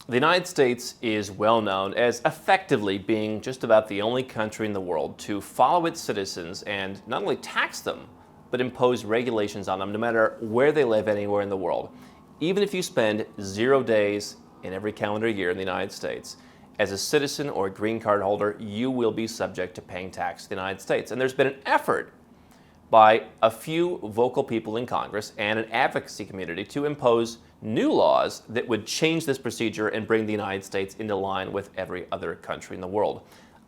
The United States is well known as effectively being just about the only country in the world to follow its citizens and not only tax them, but impose regulations on them no matter where they live anywhere in the world. Even if you spend 0 days in every calendar year in the United States, as a citizen or a green card holder, you will be subject to paying tax to the United States. And there's been an effort by a few vocal people in Congress and an advocacy community to impose new laws that would change this procedure and bring the United States into line with every other country in the world.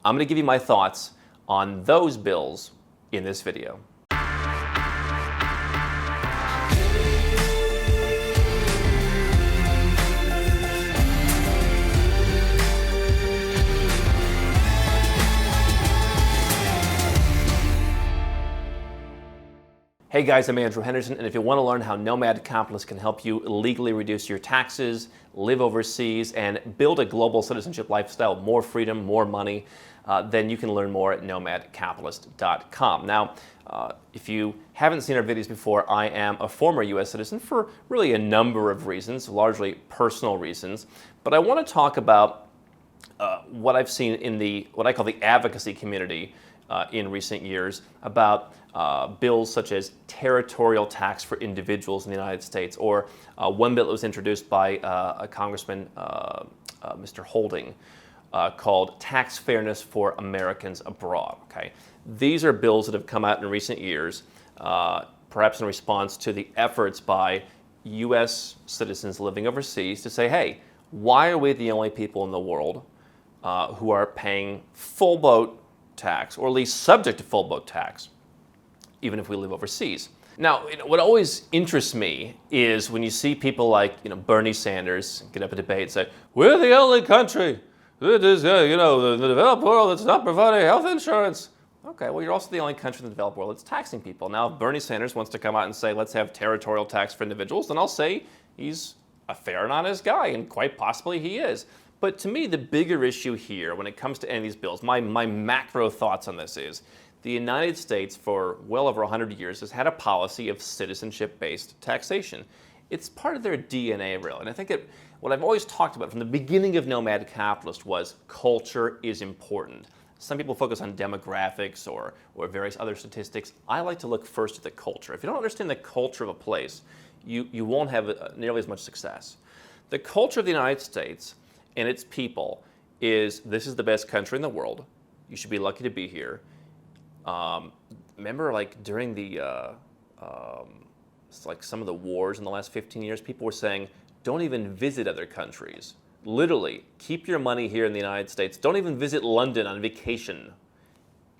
I'm going to give you my thoughts on those bills in this video. Hey guys, I'm Andrew Henderson, and if you want to learn how Nomad Capitalist can help you legally reduce your taxes, live overseas, and build a global citizenship lifestyle, more freedom, more money, then you can learn more at nomadcapitalist.com. Now, if you haven't seen our videos before, I am a former U.S. citizen for really a number of reasons, largely personal reasons, but I want to talk about what I've seen in what I call the advocacy community in recent years about bills such as territorial tax for individuals in the United States, or one bill that was introduced by a Congressman, Mr. Holding, called Tax Fairness for Americans Abroad. Okay, these are bills that have come out in recent years, perhaps in response to the efforts by U.S. citizens living overseas to say, hey, why are we the only people in the world who are paying full boat tax, or at least subject to full boat tax, even if we live overseas? Now, what always interests me is when you see people like Bernie Sanders get up and debate and say, we're the only country that is, the developed world that's not providing health insurance. Okay, well, you're also the only country in the developed world that's taxing people. Now, if Bernie Sanders wants to come out and say, let's have territorial tax for individuals, then I'll say he's a fair and honest guy, and quite possibly he is. But to me, the bigger issue here when it comes to any of these bills, my macro thoughts on this is, the United States for well over 100 years has had a policy of citizenship-based taxation. It's part of their DNA, really. And I think that what I've always talked about from the beginning of Nomad Capitalist was culture is important. Some people focus on demographics or various other statistics. I like to look first at the culture. If you don't understand the culture of a place, you won't have nearly as much success. The culture of the United States and its people is, this is the best country in the world. You should be lucky to be here. Remember, like during the like some of the wars in the last 15 years, people were saying, don't even visit other countries. Literally, keep your money here in the United States. Don't even visit London on vacation.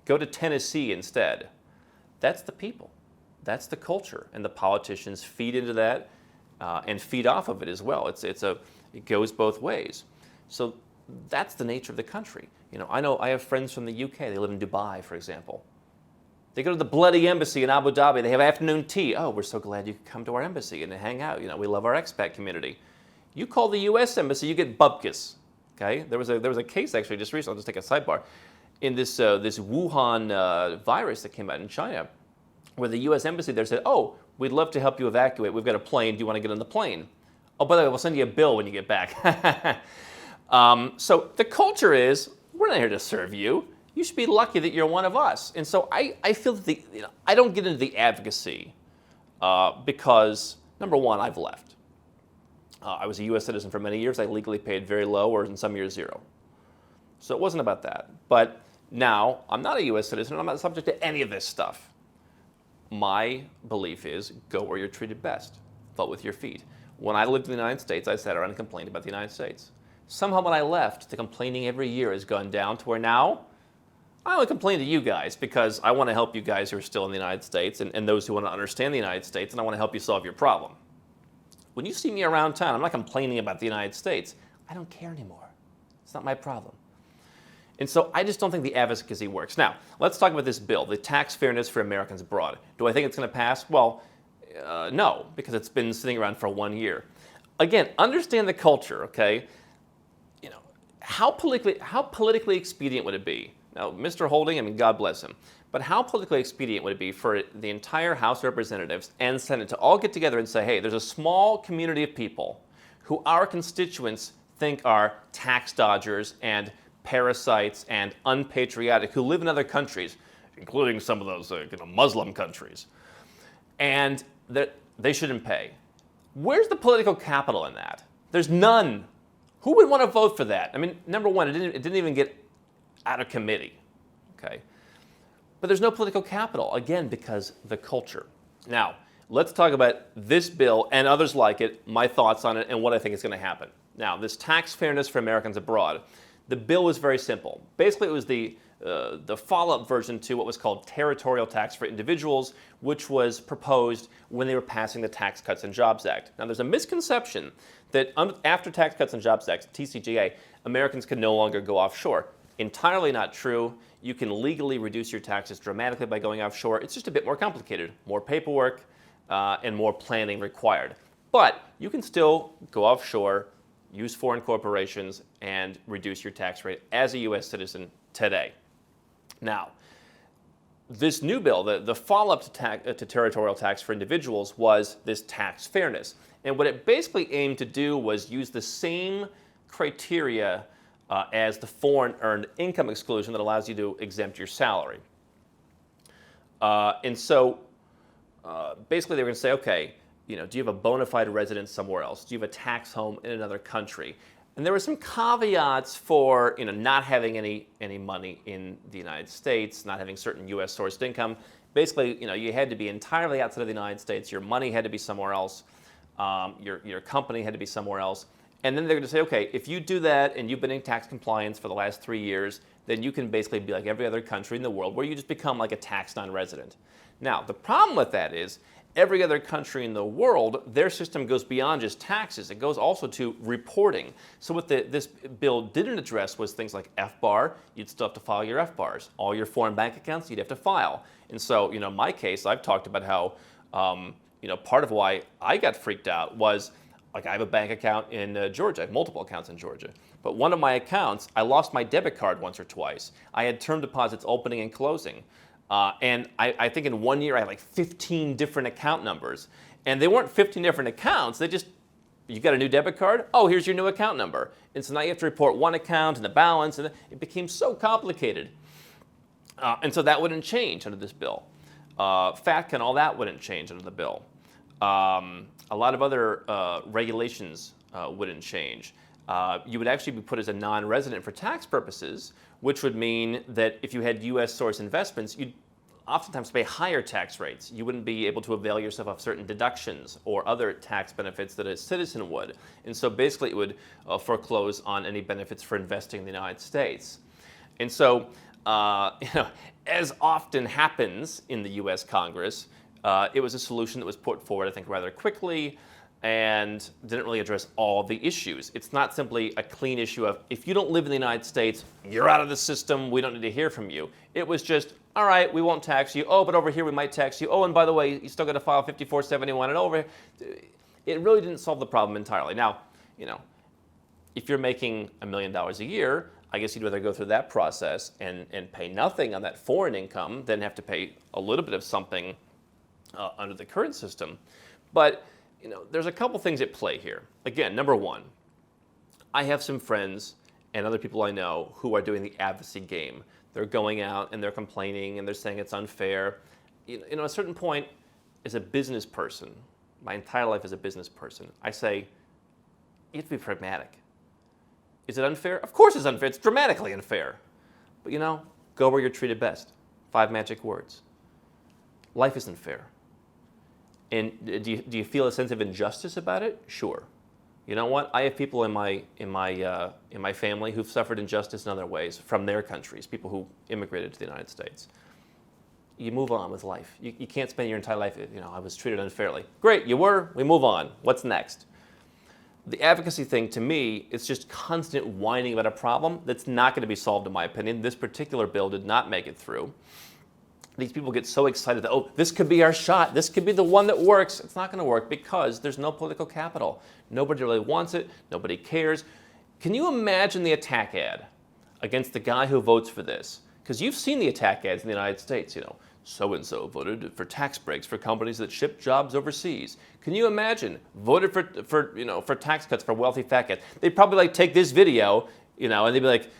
Go to Tennessee instead. That's the people. That's the culture, and the politicians feed into that and feed off of it as well. It goes both ways. So that's the nature of the country. I have friends from the UK. They live in Dubai, for example. They go to the bloody embassy in Abu Dhabi. They have afternoon tea. Oh, we're so glad you could come to our embassy and hang out. We love our expat community. You call the U.S. embassy, you get bupkis. Okay, there was a case actually just recently. I'll just take a sidebar. In this Wuhan virus that came out in China, where the U.S. embassy there said, "Oh, we'd love to help you evacuate. We've got a plane. Do you want to get on the plane? Oh, by the way, we'll send you a bill when you get back." So the culture is, we're not here to serve you. You should be lucky that you're one of us. And so I feel that I don't get into the advocacy because, number one, I've left. I was a U.S. citizen for many years. I legally paid very low, or in some years, zero. So it wasn't about that. But now I'm not a U.S. citizen, and I'm not subject to any of this stuff. My belief is, go where you're treated best. Vote with your feet. When I lived in the United States, I sat around and complained about the United States. Somehow when I left, the complaining every year has gone down to where now I only complain to you guys because I want to help you guys who are still in the United States and those who want to understand the United States, and I want to help you solve your problem. When you see me around town, I'm not complaining about the United States. I don't care anymore. It's not my problem. And so I just don't think the advocacy works. Now, let's talk about this bill, the Tax Fairness for Americans Abroad. Do I think it's going to pass? Well, no, because it's been sitting around for 1 year. Again, understand the culture, okay? How politically expedient would it be? Now, Mr. Holding, God bless him, but how politically expedient would it be for the entire House of Representatives and Senate to all get together and say, hey, there's a small community of people who our constituents think are tax dodgers and parasites and unpatriotic who live in other countries, including some of those Muslim countries, and that they shouldn't pay. Where's the political capital in that? There's none. Who would want to vote for that? I mean, number one, it didn't even get out of committee, okay? But there's no political capital, again, because the culture. Now, let's talk about this bill and others like it, my thoughts on it, and what I think is going to happen. Now, this tax fairness for Americans abroad, the bill was very simple. Basically, it was the follow-up version to what was called territorial tax for individuals, which was proposed when they were passing the Tax Cuts and Jobs Act. Now, there's a misconception that after Tax Cuts and Jobs Act, TCJA, Americans can no longer go offshore. Entirely not true. You can legally reduce your taxes dramatically by going offshore. It's just a bit more complicated, more paperwork, and more planning required. But you can still go offshore, use foreign corporations, and reduce your tax rate as a U.S. citizen today. Now, this new bill, the follow-up to territorial tax for individuals, was this tax fairness. And what it basically aimed to do was use the same criteria as the foreign earned income exclusion that allows you to exempt your salary. And so basically they were going to say, okay, do you have a bona fide residence somewhere else? Do you have a tax home in another country? And there were some caveats for not having any money in the United States, not having certain U.S. sourced income. Basically, you had to be entirely outside of the United States. Your money had to be somewhere else. Your company had to be somewhere else. And then they're going to say, okay, if you do that and you've been in tax compliance for the last 3 years, then you can basically be like every other country in the world where you just become like a tax non-resident. Now, the problem with that is every other country in the world, their system goes beyond just taxes. It goes also to reporting. So what this bill didn't address was things like FBAR. You'd still have to file your FBARs. All your foreign bank accounts, you'd have to file. And so, in my case, I've talked about how, part of why I got freaked out was, like, I have a bank account in Georgia. I have multiple accounts in Georgia. But one of my accounts, I lost my debit card once or twice. I had term deposits opening and closing. And I think in 1 year I had like 15 different account numbers. And they weren't 15 different accounts. They just, you got a new debit card? Oh, here's your new account number. And so now you have to report one account and the balance. And it became so complicated. And so that wouldn't change under this bill. FATCA and all that wouldn't change under the bill. A lot of other regulations wouldn't change. You would actually be put as a non-resident for tax purposes, which would mean that if you had U.S. source investments, you'd oftentimes pay higher tax rates. You wouldn't be able to avail yourself of certain deductions or other tax benefits that a citizen would. And so basically it would foreclose on any benefits for investing in the United States. And so, as often happens in the U.S. Congress, it was a solution that was put forward, I think, rather quickly and didn't really address all the issues. It's not simply a clean issue of, if you don't live in the United States, you're out of the system, we don't need to hear from you. It was just, all right, we won't tax you. Oh, but over here we might tax you. Oh, and by the way, you still got to file 5471 and over. It really didn't solve the problem entirely. Now, if you're making $1 million a year, I guess you'd rather go through that process and pay nothing on that foreign income than have to pay a little bit of something under the current system. But there's a couple things at play here. Again, number one, I have some friends and other people I know who are doing the advocacy game. They're going out and they're complaining and they're saying it's unfair. At a certain point, as a business person, my entire life as a business person, I say, you have to be pragmatic. Is it unfair? Of course it's unfair. It's dramatically unfair. But go where you're treated best. 5 magic words. Life isn't fair. And do you feel a sense of injustice about it? Sure. You know what? I have people in my family who've suffered injustice in other ways from their countries, people who immigrated to the United States. You move on with life. You can't spend your entire life, I was treated unfairly. Great, you were. We move on. What's next? The advocacy thing, to me, it's just constant whining about a problem that's not going to be solved, in my opinion. This particular bill did not make it through. These people get so excited that, oh, this could be our shot. This could be the one that works. It's not going to work because there's no political capital. Nobody really wants it. Nobody cares. Can you imagine the attack ad against the guy who votes for this? Because you've seen the attack ads in the United States, so-and-so voted for tax breaks for companies that ship jobs overseas. Can you imagine? Voted for tax cuts for wealthy fat cats. They'd probably like take this video, and they'd be like,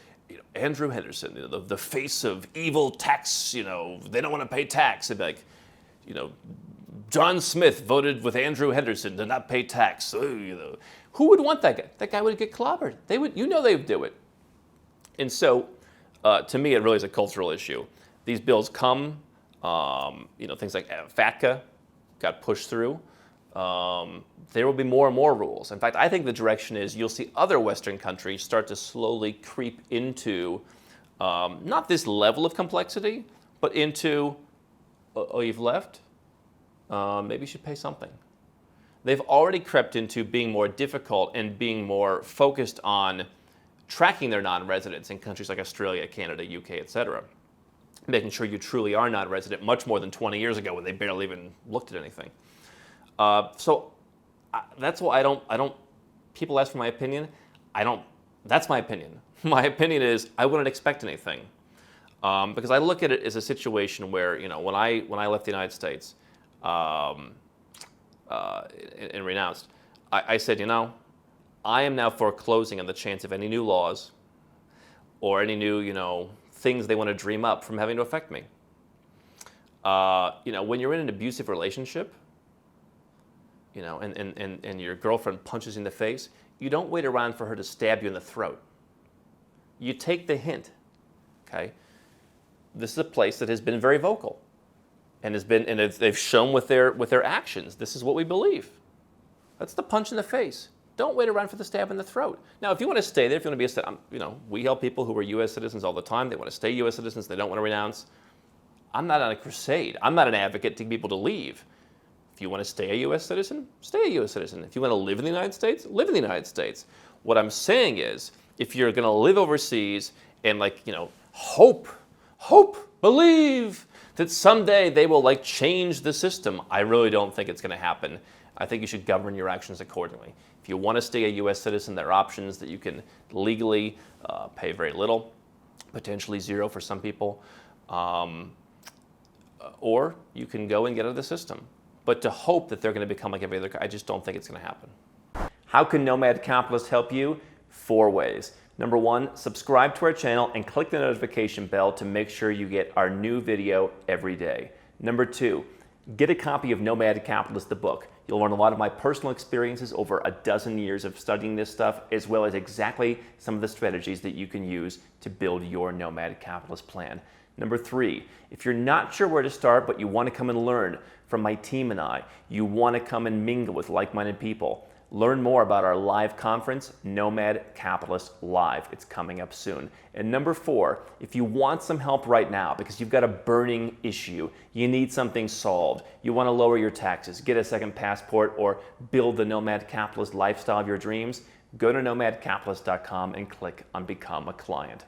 Andrew Henderson, the face of evil tax, they don't want to pay tax. They'd be like, John Smith voted with Andrew Henderson to not pay tax. Who would want that guy? That guy would get clobbered. They would do it. And so, to me, it really is a cultural issue. These bills come, things like FATCA got pushed through. There will be more and more rules. In fact, I think the direction is you'll see other Western countries start to slowly creep into not this level of complexity, but into, oh, you've left? Maybe you should pay something. They've already crept into being more difficult and being more focused on tracking their non-residents in countries like Australia, Canada, UK, etc. Making sure you truly are non-resident much more than 20 years ago when they barely even looked at anything. So that's why I don't, people ask for my opinion. That's my opinion. My opinion is I wouldn't expect anything. Because I look at it as a situation where, when I left the United States, and renounced, I said, I am now foreclosing on the chance of any new laws or any new, things they want to dream up from having to affect me. When you're in an abusive relationship, and your girlfriend punches you in the face, you don't wait around for her to stab you in the throat. You take the hint, okay? This is a place that has been very vocal. And they've shown with their actions. This is what we believe. That's the punch in the face. Don't wait around for the stab in the throat. Now, if you want to stay there, if you want to be we help people who are U.S. citizens all the time. They want to stay U.S. citizens. They don't want to renounce. I'm not on a crusade. I'm not an advocate to get people to leave. If you want to stay a U.S. citizen, stay a U.S. citizen. If you want to live in the United States, live in the United States. What I'm saying is, if you're going to live overseas and hope, believe that someday they will change the system, I really don't think it's going to happen. I think you should govern your actions accordingly. If you want to stay a U.S. citizen, there are options that you can legally pay very little, potentially zero for some people, or you can go and get out of the system. But to hope that they're going to become like every other, I just don't think it's going to happen. How can Nomad Capitalist help you? 4 ways. Number 1, subscribe to our channel and click the notification bell to make sure you get our new video every day. Number 2, get a copy of Nomad Capitalist, the book. You'll learn a lot of my personal experiences over a dozen years of studying this stuff, as well as exactly some of the strategies that you can use to build your Nomad Capitalist plan. Number 3, if you're not sure where to start, but you want to come and learn from my team and I, you want to come and mingle with like-minded people, learn more about our live conference, Nomad Capitalist Live. It's coming up soon. And number 4, if you want some help right now because you've got a burning issue, you need something solved, you want to lower your taxes, get a second passport, or build the Nomad Capitalist lifestyle of your dreams, go to nomadcapitalist.com and click on Become a Client.